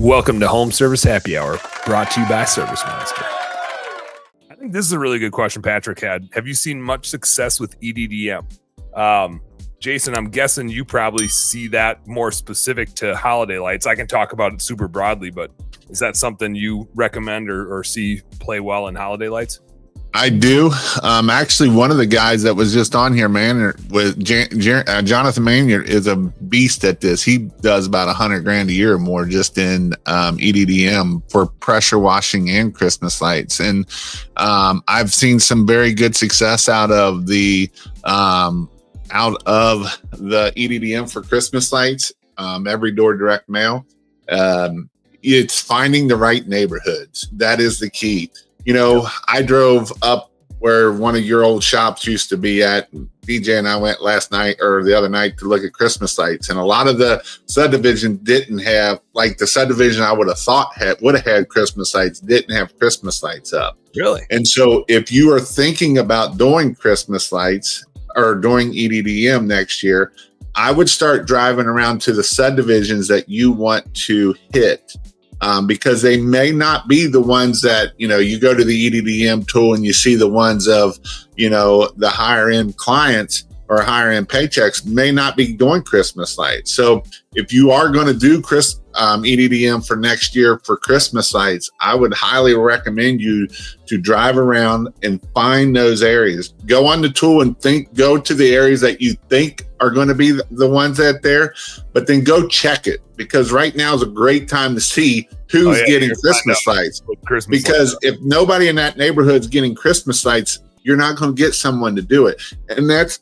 Welcome to Home Service Happy Hour, brought to you by Service Monster. I think this is a really good question Patrick had. Have you seen much success with EDDM? Jason, I'm guessing you probably see that more specific to holiday lights. I can talk about it super broadly, but is that something you recommend or see play well in holiday lights? I do. Actually, one of the guys that was just on here, man, with Jonathan Maynard, is a beast at this. He does about $100,000 a year or more just in EDDM for pressure washing and Christmas lights. And I've seen some very good success out of the EDDM for Christmas lights. Every door direct mail. It's finding the right neighborhoods. That is the key. You know, I drove up where one of your old shops used to be at. DJ and I went last night or the other night to look at Christmas lights. And a lot of the subdivision didn't have, like the subdivision I would have thought would have had Christmas lights, didn't have Christmas lights up. Really? And so if you are thinking about doing Christmas lights or doing EDDM next year, I would start driving around to the subdivisions that you want to hit. Because they may not be the ones that, you know, you go to the EDDM tool and you see the ones of, you know, the higher end clients or higher end paychecks may not be doing Christmas lights. So if you are going to do EDDM for next year for Christmas lights, I would highly recommend you to drive around and find those areas. Go on the tool and go to the areas that you think are going to be the ones that there, but then go check it, because right now is a great time to see who's getting Christmas lights. Because if nobody in that neighborhood is getting Christmas lights, you're not going to get someone to do it. And that's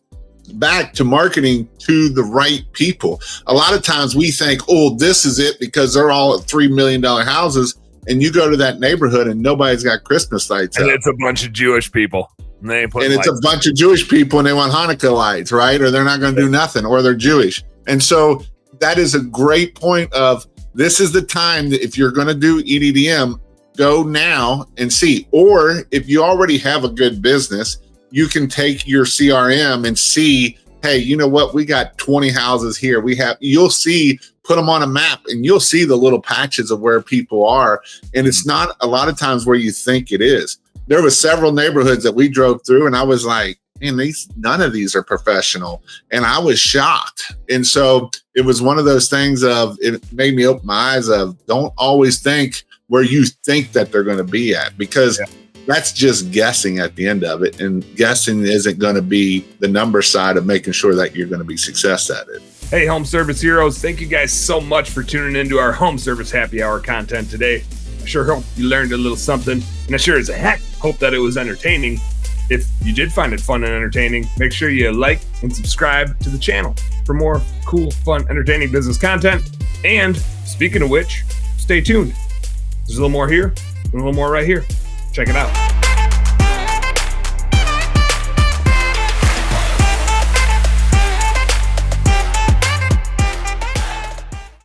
back to marketing to the right people. A lot of times we think, oh, this is it because they're all at $3 million houses. And you go to that neighborhood and nobody's got Christmas lights and up. It's a bunch of Jewish people. And it's a bunch of Jewish people and they want Hanukkah lights, right? Or they're not going to do nothing, or they're Jewish. And so that is a great point of, this is the time that if you're going to do EDDM, go now and see. Or if you already have a good business, you can take your CRM and see, hey, you know what? We got 20 houses here. You'll see, put them on a map and you'll see the little patches of where people are. And it's not a lot of times where you think it is. There were several neighborhoods that we drove through and I was like, man, none of these are professional. And I was shocked. And so it was one of those things of, it made me open my eyes of, don't always think where you think that they're going to be at, because that's just guessing at the end of it. And guessing isn't going to be the number side of making sure that you're going to be success at it. Hey, Home Service Heroes, thank you guys so much for tuning into our Home Service Happy Hour content today. I sure hope you learned a little something, and I sure as heck hope that it was entertaining. If you did find it fun and entertaining, make sure you like and subscribe to the channel for more cool, fun, entertaining business content. And speaking of which, stay tuned. There's a little more here and a little more right here. Check it out.